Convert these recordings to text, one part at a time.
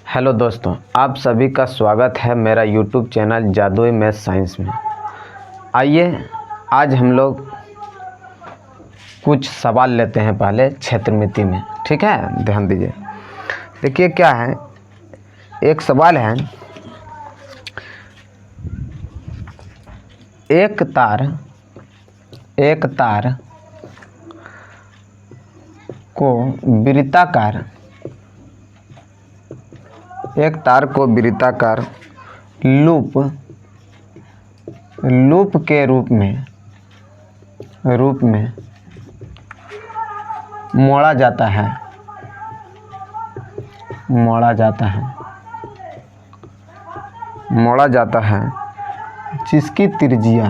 Hello दोस्तों, आप सभी का स्वागत है मेरा यूट्यूब चैनल जादुई मैथ साइंस में। आइए आज हम लोग कुछ सवाल लेते हैं पहले क्षेत्रमिति में। ठीक है, ध्यान दीजिए। देखिए क्या है, एक सवाल है, एक तार को वृत्ताकार लूप के रूप में मोड़ा जाता है जिसकी त्रिज्या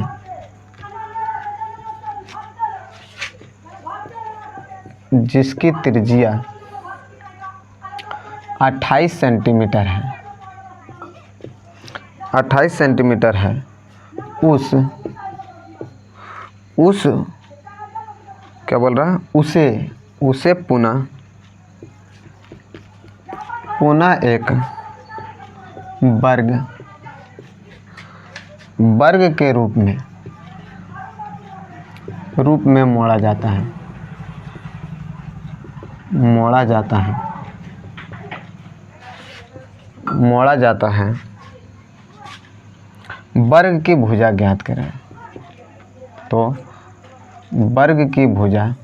28 सेंटीमीटर है। उस क्या बोल रहा है, उसे पुनः एक वर्ग के रूप में मोड़ा जाता है। वर्ग की भुजा ज्ञात करें। तो वर्ग की भुजा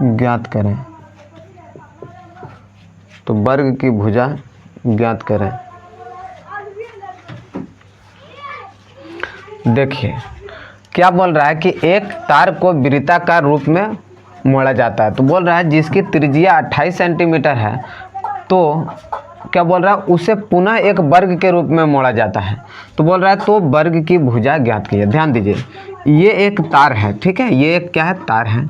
ज्ञात करें। तो वर्ग की भुजा ज्ञात करें। देखिए क्या बोल रहा है कि एक तार को वृत्ताकार रूप में मोड़ा जाता है। तो बोल रहा है जिसकी त्रिज्या 28 सेंटीमीटर है, तो क्या बोल रहा है, उसे पुनः एक वर्ग के रूप में मोड़ा जाता है। तो बोल रहा है तो वर्ग की भुजा ज्ञात कीजिए। ध्यान दीजिए, ये एक तार है। ठीक है, ये एक क्या है, तार है।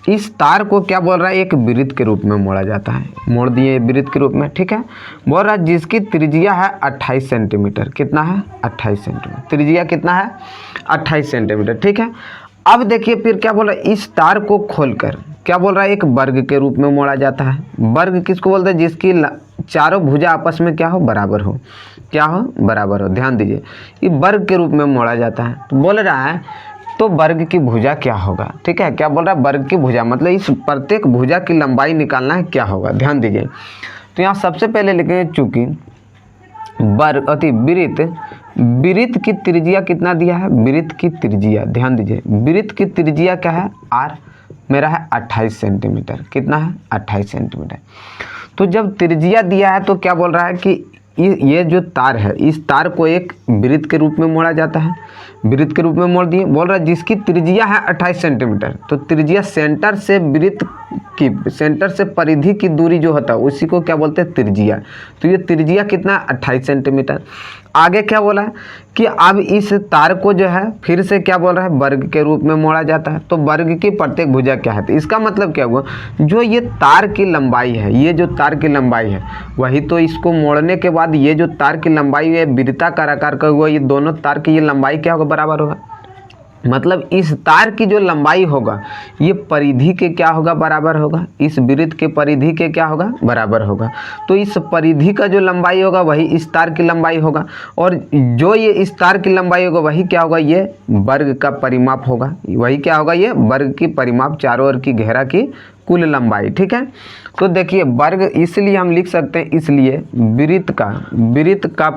इस तार को क्या बोल रहा है, एक वृत्त के रूप में मोड़ा जाता है। मोड़ दिए वृत्त के रूप में। ठीक है, बोल रहा है जिसकी त्रिज्या है 28 सेंटीमीटर। कितना है, 28 सेंटीमीटर। त्रिज्या कितना है, 28 सेंटीमीटर। ठीक है, अब देखिए फिर क्या बोल रहा है, इस तार को खोलकर क्या बोल रहा है, एक वर्ग के रूप में मोड़ा जाता है। वर्ग किसको बोलते हैं, जिसकी चारों भुजा आपस में क्या हो, बराबर हो। ध्यान दीजिए, ये वर्ग के रूप में मोड़ा जाता है। तो बोल रहा है तो वर्ग की भुजा क्या होगा। ठीक है, क्या बोल रहा है, वर्ग की भुजा मतलब इस प्रत्येक भुजा की लंबाई निकालना है, क्या होगा। ध्यान दीजिए, तो यहाँ सबसे पहले लिखेंगे, चूंकि वृत्त की त्रिज्या कितना दिया है, वृत्त की त्रिज्या, ध्यान दीजिए, वृत्त की त्रिज्या क्या है, r मेरा है 28 सेंटीमीटर। कितना है, 28 सेंटीमीटर। तो जब त्रिज्या दिया है तो क्या बोल रहा है कि ये जो तार है, इस तार को एक वृत्त के रूप में मोड़ा जाता है। वृत्त के रूप में मोड़ दिए। बोल रहा है जिसकी त्रिज्या है 28 सेंटीमीटर। तो त्रिज्या सेंटर से परिधि की दूरी जो होता है उसी को क्या बोलते हैं, त्रिज्या। तो ये त्रिज्या कितना, 28 सेंटीमीटर। आगे क्या बोला है कि अब इस तार को जो है फिर से क्या बोल रहा है, वर्ग के रूप में मोड़ा जाता है। तो वर्ग की प्रत्येक भुजा क्या है, तो इसका मतलब क्या हुआ, जो ये तार की लंबाई है, ये जो तार की लंबाई है, वही तो इसको मोड़ने के बाद ये जो तार की लंबाई है वृत्ताकार आकार का हुआ, ये दोनों तार की ये लंबाई क्या होगा, बराबर होगा। मतलब इस तार की जो लंबाई होगा ये परिधि के क्या होगा, बराबर होगा। इस वृत्त के परिधि के क्या होगा, बराबर होगा। तो इस परिधि का जो लंबाई होगा वही इस तार की लंबाई होगा, और जो ये इस तार की लंबाई होगा वही क्या होगा, ये वर्ग का परिमाप होगा। वही क्या होगा, ये वर्ग की परिमाप, चारों ओर की घेरा की कुल लंबाई। ठीक है, तो देखिए वर्ग इसलिए हम लिख सकते हैं, इसलिए वृत्त का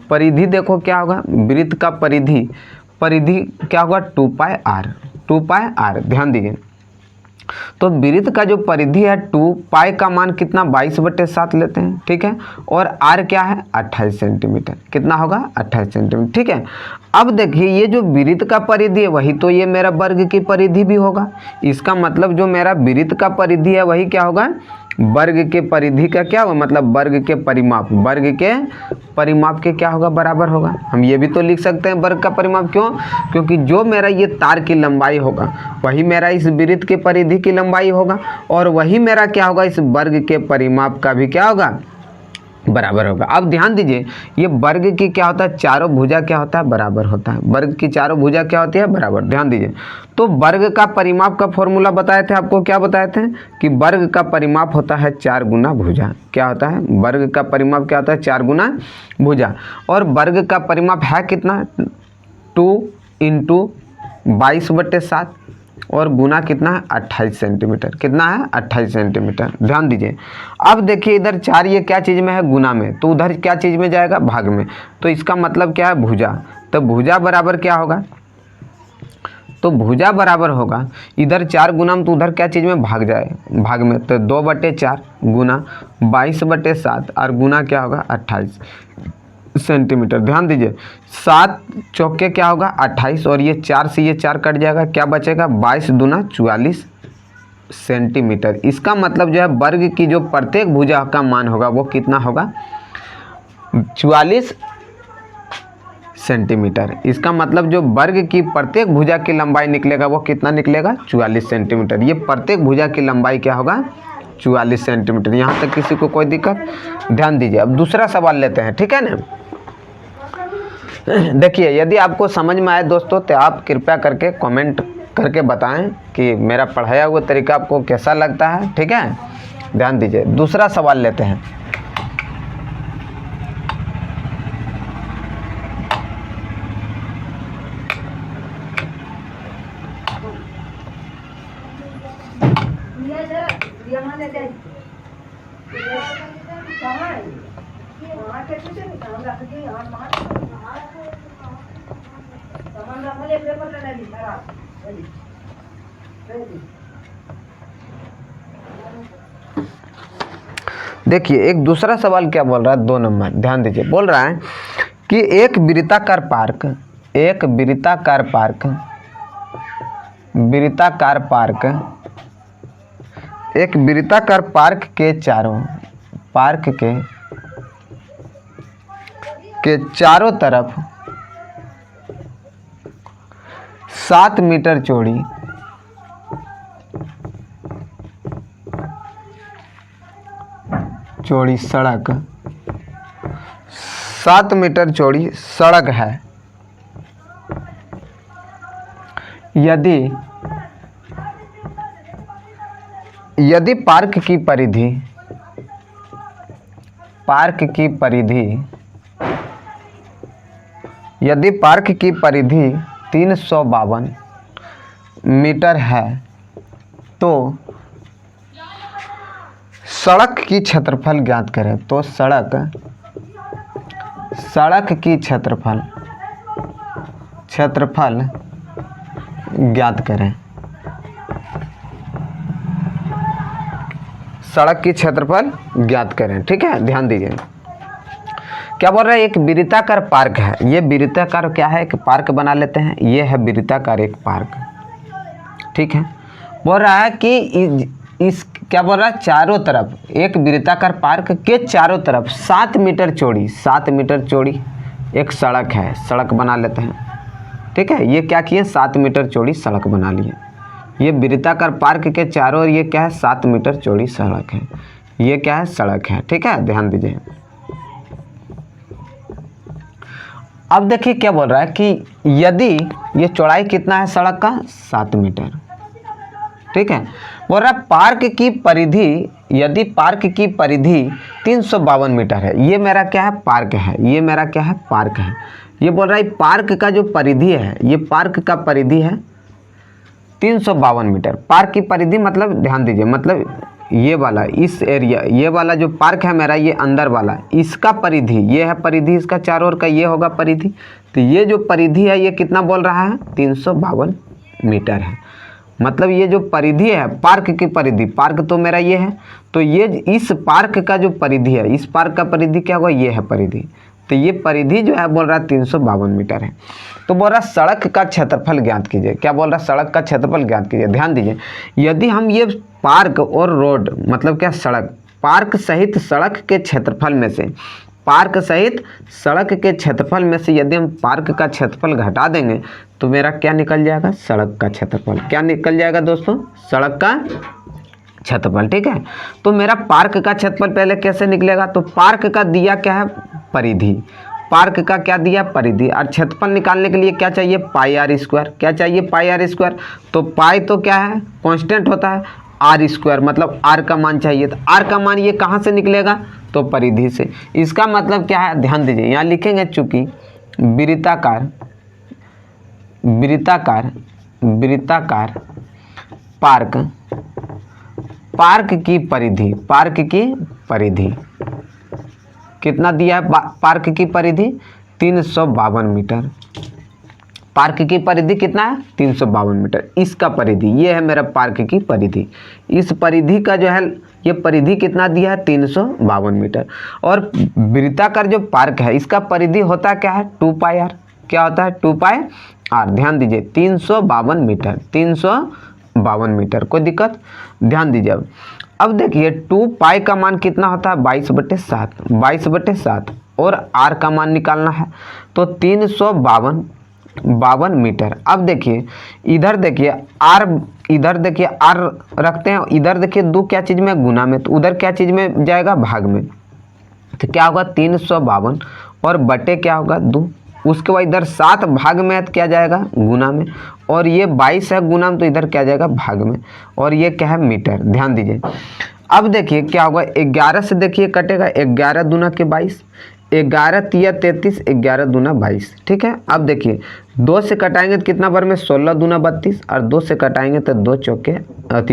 परिधि देखो क्या होगा, वृत्त का परिधि क्या होगा, 2 पाई r। ध्यान दीजिए, तो वृत्त का जो परिधि है 2 पाई का मान कितना, 22/7 लेते हैं। ठीक है, और r क्या है, 28 सेंटीमीटर। कितना होगा, 28 सेंटीमीटर। ठीक है, अब देखिए ये जो वृत्त का परिधि है वही तो ये मेरा वर्ग की परिधि भी होगा। इसका मतलब जो मेरा वृत्त का परिधि है वही क्या होगा, वर्ग के परिधि का क्या होगा, मतलब वर्ग के परिमाप के क्या होगा, बराबर होगा। हम ये भी तो लिख सकते हैं वर्ग का परिमाप। क्यों, क्योंकि जो मेरा ये तार की लंबाई होगा वही मेरा इस वृत्त के परिधि की लंबाई होगा, और वही मेरा क्या होगा, इस वर्ग के परिमाप का भी क्या होगा, बराबर होगा। अब ध्यान दीजिए, ये वर्ग की क्या होता है, चारों भुजा क्या होता है, बराबर होता है। वर्ग की चारों भुजा क्या होती है, बराबर। ध्यान दीजिए, तो वर्ग का परिमाप का फॉर्मूला बताए थे आपको, क्या बताए थे कि वर्ग का परिमाप होता है 4 गुना भुजा। क्या होता है, वर्ग का परिमाप क्या होता है, 4 गुना भुजा। और वर्ग का परिमाप है कितना, 2 × 22/7 और गुना कितना है, 28 सेंटीमीटर। कितना है, 28 सेंटीमीटर। ध्यान दीजिए, अब देखिए इधर 4 ये क्या चीज़ में है, गुना में, तो उधर क्या चीज़ में जाएगा, भाग में। तो इसका मतलब क्या है, भुजा। तो भुजा बराबर क्या होगा, तो भुजा बराबर होगा इधर 4 गुना में, तो उधर क्या चीज़ में, भाग जाए, भाग में। तो 2/4 गुना 22/7 और गुना क्या होगा, 28 सेंटीमीटर। ध्यान दीजिए, 7 चौके क्या होगा, 28 और ये 4 से ये 4 कट जाएगा, क्या बचेगा, 22 दूना 44 सेंटीमीटर। इसका मतलब जो है वर्ग की जो प्रत्येक भुजा का मान होगा वो कितना होगा, 44 सेंटीमीटर। इसका मतलब जो वर्ग की प्रत्येक भुजा की लंबाई निकलेगा वो कितना निकलेगा, 44 सेंटीमीटर। ये प्रत्येक भुजा की लंबाई क्या होगा, 44 सेंटीमीटर। यहाँ तक किसी को कोई दिक्कत। ध्यान दीजिए, अब दूसरा सवाल लेते हैं, ठीक है ना। देखिए, यदि आपको समझ में आए दोस्तों तो आप कृपया करके कमेंट करके बताएं कि मेरा पढ़ाया हुआ तरीका आपको कैसा लगता है, ठीक है। ध्यान दीजिए, दूसरा सवाल लेते हैं। देखिए, एक दूसरा सवाल क्या बोल रहा है, 2 नंबर। ध्यान दीजिए, बोल रहा है कि एक वृत्ताकार पार्क के चारों तरफ 7 मीटर चौड़ी सड़क, 7 मीटर चौड़ी सड़क है। यदि पार्क की परिधि 352 मीटर है तो सड़क की क्षेत्रफल ज्ञात करें। तो सड़क की क्षेत्रफल ज्ञात करें। सड़क की क्षेत्रफल ज्ञात करें, ठीक है। ध्यान दीजिए, क्या बोल रहा है, एक वृत्ताकार पार्क है। ये वृत्ताकार क्या है, एक पार्क बना लेते हैं। ये है वृत्ताकार एक पार्क, ठीक है। बोल रहा है कि इस क्या बोल रहा है, चारों तरफ, एक वृत्ताकार पार्क के चारों तरफ 7 मीटर चौड़ी एक सड़क है। सड़क बना लेते हैं, ठीक है। ये क्या किए, 7 मीटर चौड़ी सड़क बना लिए। ये वृत्ताकार पार्क के चारों ओर ये क्या है, 7 मीटर चौड़ी सड़क है। ये क्या है, सड़क है, ठीक है। ध्यान दीजिए, अब देखिए क्या बोल रहा है कि यदि ये चौड़ाई कितना है सड़क का, 7 मीटर, ठीक है। बोल रहा है पार्क की परिधि, यदि पार्क की परिधि 352 मीटर है। ये मेरा क्या है, पार्क है। ये मेरा क्या है, पार्क है। ये बोल रहा है पार्क का जो परिधि है, ये पार्क का परिधि है 352 मीटर। पार्क की परिधि मतलब, ध्यान दीजिए, मतलब ये वाला, इस एरिया, ये वाला जो पार्क है मेरा, ये अंदर वाला, इसका परिधि, ये है परिधि, इसका चारों ओर का ये होगा परिधि। तो ये जो परिधि है ये कितना बोल रहा है, 352 मीटर है। मतलब ये जो परिधि है, पार्क की परिधि, पार्क तो मेरा ये है, तो ये इस पार्क का जो परिधि है, इस पार्क का परिधि क्या होगा, ये है परिधि। तो ये परिधि जो है बोल रहा है 352 मीटर है। तो बोल रहा है सड़क का क्षेत्रफल ज्ञात कीजिए। क्या बोल रहा है, सड़क का क्षेत्रफल ज्ञात कीजिए। ध्यान दीजिए, यदि हम ये पार्क और रोड, मतलब क्या, सड़क, पार्क सहित सड़क के क्षेत्रफल में से, पार्क सहित सड़क के क्षेत्रफल में से यदि हम पार्क का क्षेत्रफल घटा देंगे तो मेरा क्या निकल जाएगा, सड़क का क्षेत्रफल। क्या निकल जाएगा दोस्तों, सड़क का क्षेत्रफल, ठीक है। तो मेरा पार्क का क्षेत्रफल पहले कैसे निकलेगा, तो पार्क का दिया क्या है, परिधि, पार्क का क्या दिया, परिधि, और क्षेत्रफल निकालने के लिए क्या चाहिए, पाई आर स्क्वायर, क्या चाहिए, पाई आर स्क्वायर। तो पाई तो क्या है, कांस्टेंट होता है, आर स्क्वायर मतलब आर का मान चाहिए, तो आर का मान ये कहाँ से निकलेगा, तो परिधि से। इसका मतलब क्या है, ध्यान दीजिए, यहाँ लिखेंगे चूंकि वृत्ताकार वृत्ताकार वृत्ताकार पार्क, पार्क की परिधि, पार्क की परिधि कितना दिया है, पार्क की परिधि 352 मीटर, पार्क की परिधि कितना है, 352 मीटर, इसका परिधि, ये है मेरा पार्क की परिधि। इस परिधि का जो है ये परिधि कितना दिया है, 352 मीटर। और वृत्ताकार जो पार्क है इसका परिधि होता क्या है, 2 पाई आर, क्या होता है, 2 पाई आर। ध्यान दीजिए 352 मीटर, 352 मीटर, कोई दिक्कत, ध्यान दीजिए। अब देखिए 2 पाई का मान कितना होता है, 22/7, 22/7, और आर का मान निकालना है, तो 352 मीटर। अब देखिए इधर देखिए आर, इधर देखिए आर रखते हैं, इधर देखिए 2 क्या चीज़ में, गुना में, तो उधर क्या चीज़ में जाएगा, भाग में, तो क्या होगा 352 और बटे क्या होगा 2, उसके बाद इधर 7 भाग में है तो क्या जाएगा, गुना में, और ये 22 है गुना में, तो इधर क्या जाएगा, भाग में, और ये क्या है, मीटर। ध्यान दीजिए अब देखिए क्या होगा, 11 से देखिए कटेगा, 11 दूना के 22, 11 तिया 33, 11 दूना 22, ठीक है। अब देखिए 2 से कटाएंगे तो कितना बार में, 16 दूना 32, और 2 से कटाएंगे तो 2 चौके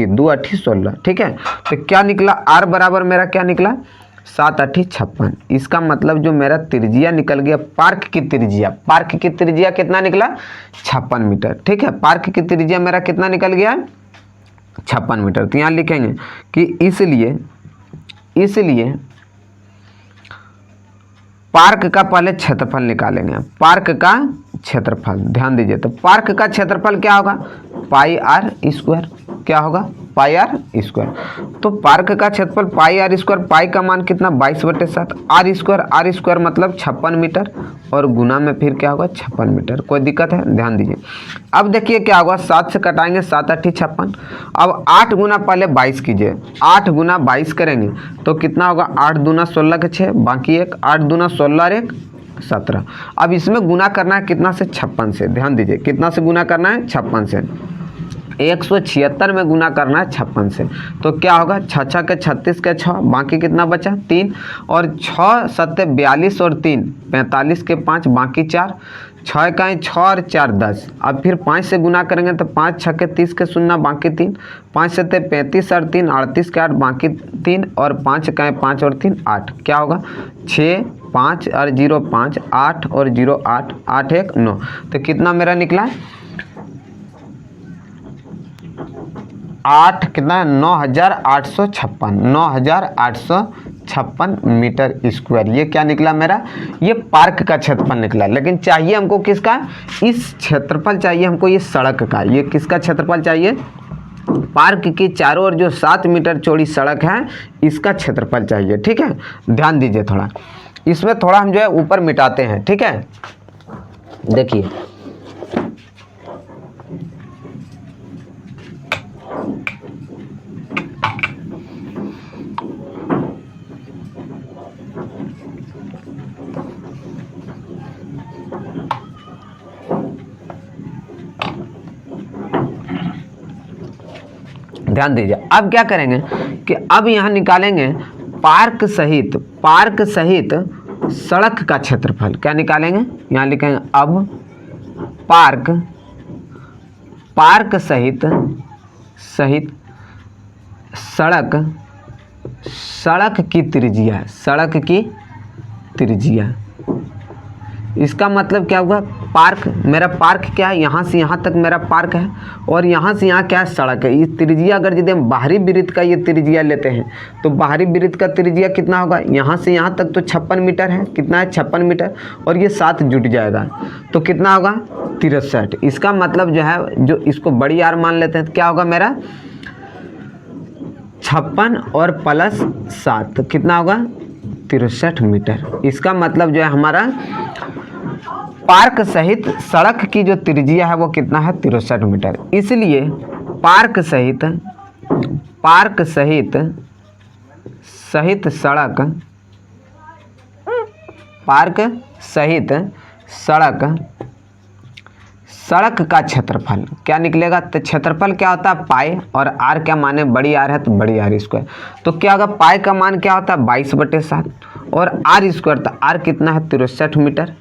2 8 16, ठीक है। तो क्या निकला, आर बराबर मेरा क्या निकला, 7 8 56। इसका मतलब जो मेरा त्रिज्या निकल गया, पार्क की त्रिज्या, पार्क की त्रिज्या कितना निकला, 56 मीटर, ठीक है। पार्क की त्रिज्या मेरा कितना निकल गया, 56 मीटर। तो यहाँ लिखेंगे कि इसलिए पार्क का पहले क्षेत्रफल निकालेंगे, पार्क का क्षेत्रफल, ध्यान दीजिए। तो पार्क का क्षेत्रफल क्या होगा, पाई आर स्क्वायर, क्या होगा, पाई आर स्क्वायर। तो पार्क का क्षेत्रफल पाई आर स्क्वायर, पाई का मान कितना, 22/7, आर स्क्वायर मतलब 56 मीटर, और गुना में फिर क्या होगा, 56 मीटर, कोई दिक्कत है, ध्यान दीजिए। अब देखिए क्या होगा, 7 से कटाएंगे, 7 8 56, अब 8 गुना पहले 22 कीजिए, 8 गुना 22 करेंगे तो कितना होगा, 8 दूना 16 के 6, बाकी 1, 8 दूना 16 और 1 17। अब इसमें गुना करना है कितना से, 56 से, ध्यान दीजिए कितना से गुना करना है, 56 से, 176 में गुना करना है 56 से, तो क्या होगा, 6 6 के 36 के 6, बाकी कितना बचा 3, और 6 7 42 और 3 45 के 5, बाकी 4, 6 का 6 और 4 10। अब फिर 5 से गुना करेंगे तो 5 6 के 30 के 0, बाकी 3, 5 7 35 और 3 38 के 8, बाकी 3, और 5 का 5 और 3 8, क्या होगा 6 5 और 0 5, 8 और 0 8, 8 1 9। तो कितना मेरा निकला, 8 कितना, 9856, 9856 मीटर स्क्वायर, ये क्या निकला मेरा, ये पार्क का क्षेत्रफल निकला। लेकिन चाहिए हमको किसका, इस क्षेत्रफल चाहिए हमको, ये सड़क का, ये किसका क्षेत्रफल चाहिए, पार्क की चारों ओर जो 7 मीटर चौड़ी सड़क है इसका क्षेत्रफल चाहिए, ठीक है। ध्यान दीजिए थोड़ा, इसमें थोड़ा हम जो है ऊपर मिटाते हैं, ठीक है। देखिए ध्यान दीजिए, अब क्या करेंगे कि अब यहाँ निकालेंगे पार्क सहित सड़क का क्षेत्रफल, क्या निकालेंगे, यहाँ लिखेंगे अब पार्क सहित सड़क की त्रिज्या, इसका मतलब क्या हुआ, पार्क, मेरा पार्क क्या है, यहाँ से यहाँ तक मेरा पार्क है, और यहाँ से यहाँ क्या है, सड़क है। इस त्रिज्या अगर यदि हम बाहरी वृत्त का ये त्रिज्या लेते हैं तो बाहरी वृत्त का त्रिज्या कितना होगा, यहाँ से यहाँ तक तो 56 मीटर है, कितना है 56 मीटर, और ये 7 जुट जाएगा तो कितना होगा 63। इसका मतलब जो है, जो इसको बड़ी आर मान लेते हैं तो क्या होगा मेरा 56 और प्लस 7, तो कितना होगा 63 मीटर। इसका मतलब जो है हमारा पार्क सहित सड़क की जो त्रिज्या है वो कितना है 63 मीटर। इसलिए पार्क पार्क सहित सड़क, पार्क सहित सड़क का क्षेत्रफल क्या निकलेगा? तो क्षेत्रफल क्या होता है? पाई, और आर क्या माने? बड़ी आर है तो बड़ी आर स्क्वायर। तो क्या होगा? पाई का मान क्या होता है? 22/7, और आर स्क्वायर, तो आर कितना है? 63 मीटर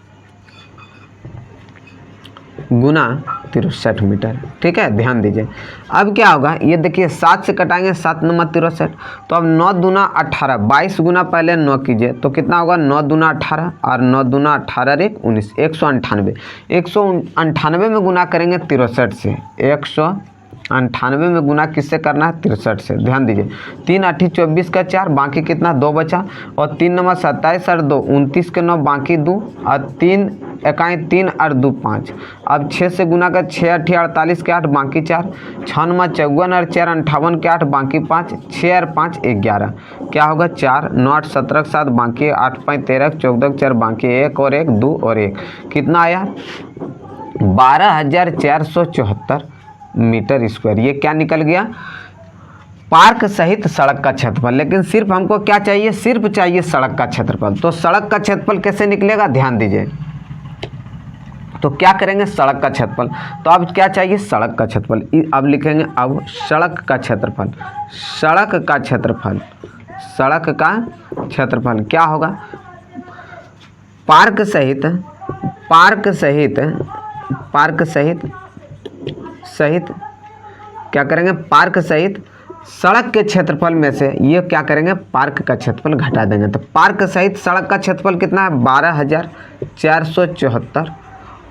गुना 63 मीटर। ठीक है, ध्यान दीजिए। अब क्या होगा? ये देखिए 7 से कटाएंगे, 7 नंबर 63, तो अब 9 दूना 18, 22 गुना पहले 9 कीजिए तो कितना होगा? 9 दूना 18 और 9 दूना 18 एक 19, 198। 198 में गुना करेंगे 63 से, 198 में गुना किससे करना है? 63 से। ध्यान दीजिए, 3 8 24 का 4, बाकी कितना? 2 बचा, और 3 नंबर 27 और 2 29 के 9, बाकी 2, और 3 इकाई 3 और 2 5। अब 6 से गुना कर, 6 8 48 के 8, बाकी 4, 6 नंबर 54 और 4 58 के 8, बाकी 5, 6 और 5 11, क्या होगा? 4, 9 8 17 के 7, बाकी 8 5 13 14 4, बाकी 1 और 1 2 और 1, कितना आया? 12,474 मीटर स्क्वायर। ये क्या निकल गया? पार्क सहित सड़क का क्षेत्रफल। लेकिन सिर्फ हमको क्या चाहिए? सिर्फ चाहिए सड़क का क्षेत्रफल। तो सड़क का क्षेत्रफल कैसे निकलेगा? ध्यान दीजिए। तो क्या करेंगे? सड़क का क्षेत्रफल। तो अब क्या चाहिए? सड़क का क्षेत्रफल। अब लिखेंगे अब सड़क का क्षेत्रफल। सड़क का क्षेत्रफल, सड़क का क्षेत्रफल क्या होगा? पार्क सहित क्या करेंगे? पार्क सहित सड़क के क्षेत्रफल में से ये क्या करेंगे? पार्क का क्षेत्रफल घटा देंगे। तो पार्क सहित सड़क का क्षेत्रफल कितना है? 12,474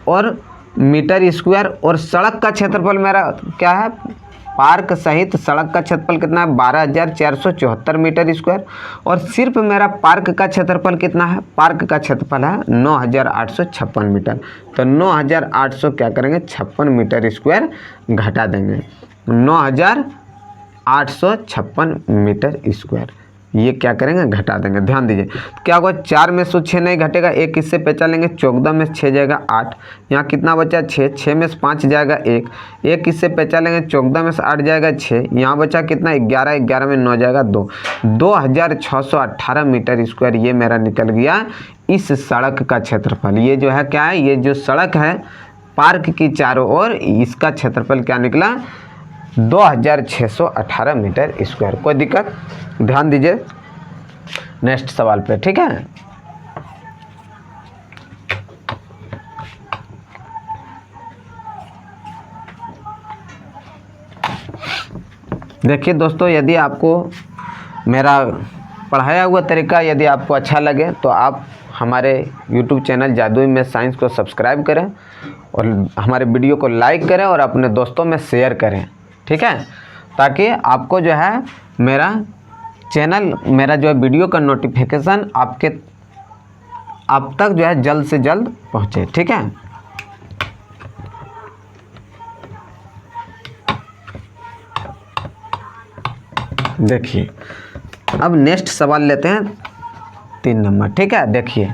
और मीटर स्क्वायर, और सड़क का क्षेत्रफल मेरा क्या है? पार्क सहित सड़क का क्षेत्रफल कितना है? 12,474 मीटर स्क्वायर, और सिर्फ मेरा पार्क का क्षेत्रफल कितना है? पार्क का क्षेत्रफल है 9,856 मीटर। तो 9,800 क्या करेंगे? 56 मीटर स्क्वायर घटा देंगे, 9,856 मीटर स्क्वायर। ये क्या करेंगे? घटा देंगे। ध्यान दीजिए, क्या होगा? 4 में से 6 नहीं घटेगा, 1 इससे पैंचा लेंगे, 14 में से 6 जाएगा 8, यहाँ कितना बचा? 6, 6 में से 5 जाएगा 1, 1 इससे पैंचा लेंगे, 14 में से 8 जाएगा 6, यहाँ बचा कितना? 11, 11 में 9 जाएगा 2, 2,618 मीटर स्क्वायर ये मेरा निकल गया इस सड़क का क्षेत्रफल। ये जो है क्या है? ये जो सड़क है पार्क की चारों ओर, इसका क्षेत्रफल क्या निकला? 2,618 मीटर स्क्वायर। कोई दिक्कत? ध्यान दीजिए नेक्स्ट सवाल पे। ठीक है, देखिए दोस्तों, यदि आपको मेरा पढ़ाया हुआ तरीका यदि आपको अच्छा लगे तो आप हमारे YouTube चैनल जादुई मैथ साइंस को सब्सक्राइब करें, और हमारे वीडियो को लाइक करें और अपने दोस्तों में शेयर करें। ठीक है, ताकि आपको जो है मेरा चैनल, मेरा जो है वीडियो का नोटिफिकेशन आप तक जो है जल्द से जल्द पहुँचे। ठीक है, देखिए अब नेक्स्ट सवाल लेते हैं 3 नंबर। ठीक है, देखिए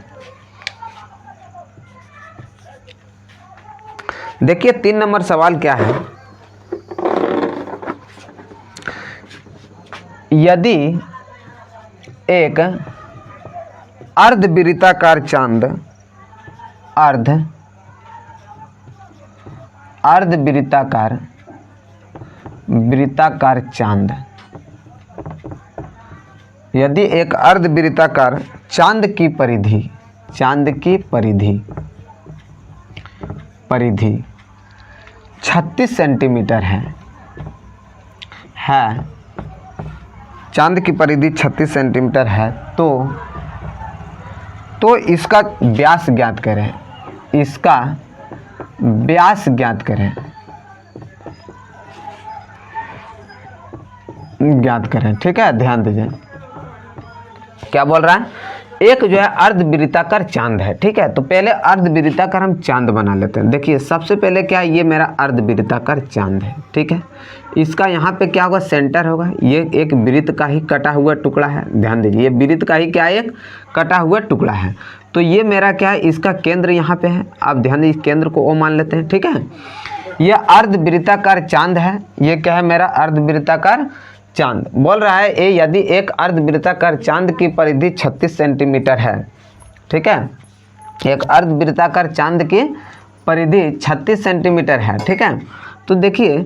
3 नंबर सवाल क्या है? यदि एक अर्धवृत्ताकार चांद वृत्ताकार चांद, यदि एक अर्धवृत्ताकार चांद की परिधि 36 सेंटीमीटर है, चांद की परिधि 36 सेंटीमीटर है, तो इसका व्यास ज्ञात करें। इसका व्यास ज्ञात करें। ठीक है, ध्यान दीजिए क्या बोल रहा है? एक जो है अर्धवृत्ताकार चांद है। ठीक है, तो पहले अर्धवृत्ताकार हम चांद बना लेते हैं। देखिए सबसे पहले क्या है? ये मेरा अर्धवृत्ताकार चांद है। ठीक है, इसका यहाँ पे क्या होगा? सेंटर होगा। ये एक वृत्त का ही कटा हुआ टुकड़ा है। ध्यान दीजिए, ये वृत्त का ही क्या है? एक कटा हुआ टुकड़ा है। तो ये मेरा क्या है? इसका केंद्र यहाँ पे है। आप ध्यान दीजिए, केंद्र को O मान लेते हैं। ठीक है, यह अर्धवृत्ताकार चांद है। ये क्या है? मेरा अर्धवृत्ताकार चांद बोल रहा है ए यदि एक अर्धवृत्ताकार चांद की परिधि 36 सेंटीमीटर है, ठीक है, एक अर्धवृत्ताकार चांद की परिधि 36 सेंटीमीटर है, ठीक है। तो देखिए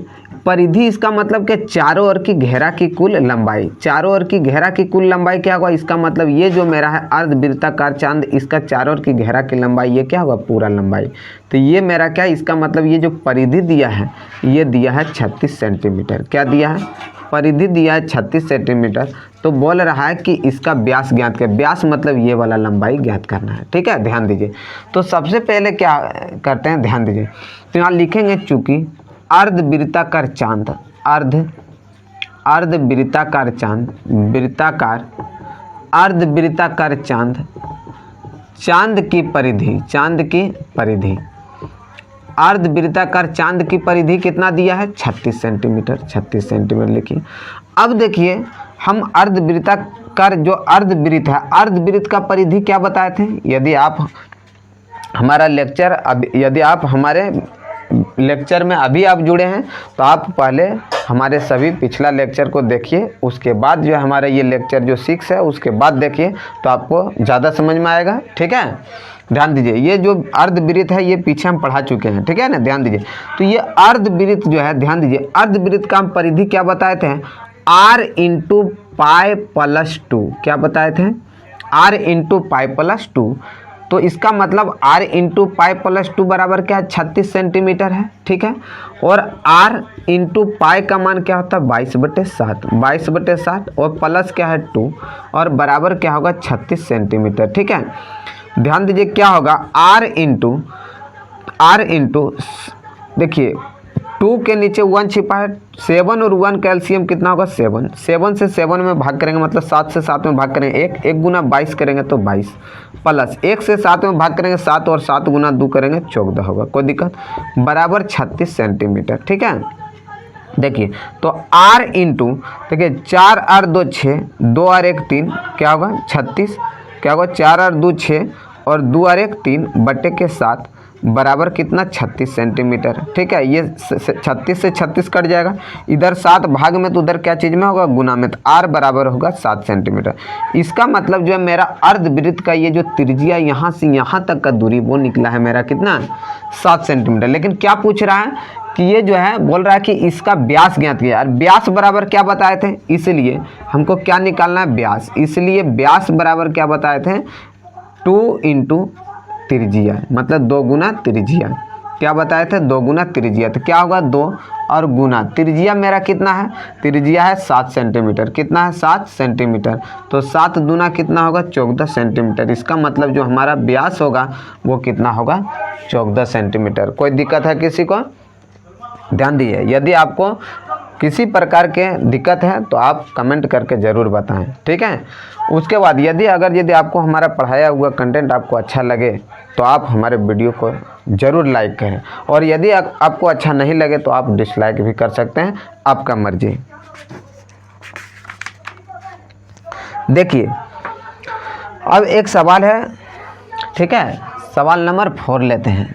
परिधि इसका मतलब कि चारों ओर की घेरा की कुल लंबाई, चारों ओर की घेरा की कुल लंबाई क्या होगा, इसका मतलब ये जो मेरा है अर्धवृत्ताकार चांद, इसका चारों ओर की घेरा की लंबाई ये क्या होगा, पूरा लंबाई। तो ये मेरा क्या, इसका मतलब ये जो परिधि दिया है ये दिया है 36 सेंटीमीटर। क्या दिया है, परिधि दिया है 36 सेंटीमीटर। तो बोल रहा है कि इसका व्यास ज्ञात कर, व्यास मतलब ये वाला लंबाई ज्ञात करना है, ठीक है, ध्यान दीजिए। तो सबसे पहले क्या करते हैं, ध्यान दीजिए, तो यहाँ लिखेंगे चूंकि अर्धवृत्ताकार चांद, अर्धवृत्ताकार चांद, वृत्ताकार अर्धवृत्ताकार चांद, चांद की परिधि, चांद की परिधि, अर्धवृत्ताकार चांद की परिधि कितना दिया है, 36 सेंटीमीटर, 36 सेंटीमीटर लिखिए। अब देखिए हम अर्धवृत्ताकार जो अर्धवृत्त है, अर्धवृत्त का परिधि क्या बताए थे, यदि आप हमारा लेक्चर अब यदि आप हमारे लेक्चर में अभी आप जुड़े हैं तो आप पहले हमारे सभी पिछला लेक्चर को देखिए, उसके बाद जो हमारा ये लेक्चर जो 6 है उसके बाद देखिए तो आपको ज़्यादा समझ में आएगा, ठीक है। ध्यान दीजिए ये जो अर्धवृत्त है ये पीछे हम पढ़ा चुके हैं, ठीक है ना, ध्यान दीजिए। तो ये अर्धवृत्त जो है, ध्यान दीजिए, अर्धवृत्त का हम परिधि क्या बताए थे, r इंटू पाई प्लस 2, क्या बताए थे, r इंटू पाई प्लस 2। तो इसका मतलब r इंटू पाई प्लस 2 बराबर क्या है, 36 सेंटीमीटर है, ठीक है। और r इंटू पाई का मान क्या होता है, 22/7, 22/7 और प्लस क्या है 2 और बराबर क्या होगा 36 सेंटीमीटर, ठीक है। ध्यान दीजिए क्या होगा, r इंटू देखिए 2 के नीचे 1 छिपा है, 7 और 1 का एलसीएम कितना होगा, 7, 7 से 7 में भाग करेंगे मतलब 7 से 7 में भाग करेंगे, 1 गुना 22 करेंगे तो 22, प्लस 1 से 7 में भाग करेंगे 7 और 7 गुना 2 करेंगे 14 होगा, कोई दिक्कत, बराबर 36 सेंटीमीटर, ठीक है। देखिए तो r इंटू देखिए 4 r 2 6, 2 r 1 3, क्या होगा 36, क्या होगा 4 r 2 6 और 2 r 1 3 बटे के 7 बराबर कितना 36 सेंटीमीटर, ठीक है। ये 36 से 36 कट जाएगा, इधर 7 भाग में तो उधर क्या चीज़ में होगा, गुना में, तो r बराबर होगा 7 सेंटीमीटर। इसका मतलब जो है मेरा अर्धवृत्त का ये जो त्रिज्या यहाँ से यहाँ तक का दूरी वो निकला है मेरा कितना, 7 सेंटीमीटर। लेकिन क्या पूछ रहा है कि ये जो है बोल रहा है कि इसका व्यास ज्ञात किया, यार व्यास बराबर क्या बताए थे, इसलिए हमको क्या निकालना है, व्यास, इसलिए व्यास बराबर क्या बताए थे, 2 इंटू त्रिज्या, मतलब 2 गुना त्रिज्या, क्या बताए थे, 2 गुना त्रिज्या। तो क्या होगा 2 और गुना त्रिज्या मेरा कितना है, त्रिज्या है 7 सेंटीमीटर, कितना है 7 सेंटीमीटर, तो 7 दूना कितना होगा 14 सेंटीमीटर। इसका मतलब जो हमारा व्यास होगा वो कितना होगा 14 सेंटीमीटर। कोई दिक्कत है किसी को, ध्यान दीजिए, यदि आपको किसी प्रकार के दिक्कत है तो आप कमेंट करके ज़रूर बताएं, ठीक है। उसके बाद यदि आपको हमारा पढ़ाया हुआ कंटेंट आपको अच्छा लगे तो आप हमारे वीडियो को ज़रूर लाइक करें, और यदि आपको अच्छा नहीं लगे तो आप डिसलाइक भी कर सकते हैं, आपका मर्जी। देखिए अब एक सवाल है, ठीक है, सवाल नंबर 4 लेते हैं।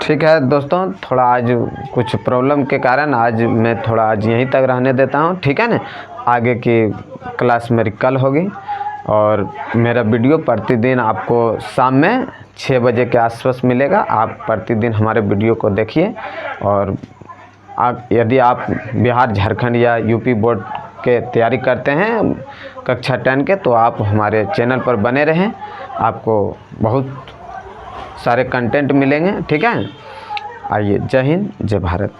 ठीक है दोस्तों, थोड़ा आज कुछ प्रॉब्लम के कारण आज मैं थोड़ा यहीं तक रहने देता हूं, ठीक है ना। आगे की क्लास मेरी कल होगी और मेरा वीडियो प्रतिदिन आपको शाम में 6 बजे के आसपास मिलेगा। आप प्रतिदिन हमारे वीडियो को देखिए, और यदि आप बिहार, झारखंड या यूपी बोर्ड के तैयारी करते हैं कक्षा 10 के, तो आप हमारे चैनल पर बने रहें, आपको बहुत सारे कंटेंट मिलेंगे, ठीक है। आइए, जय हिंद, जय भारत।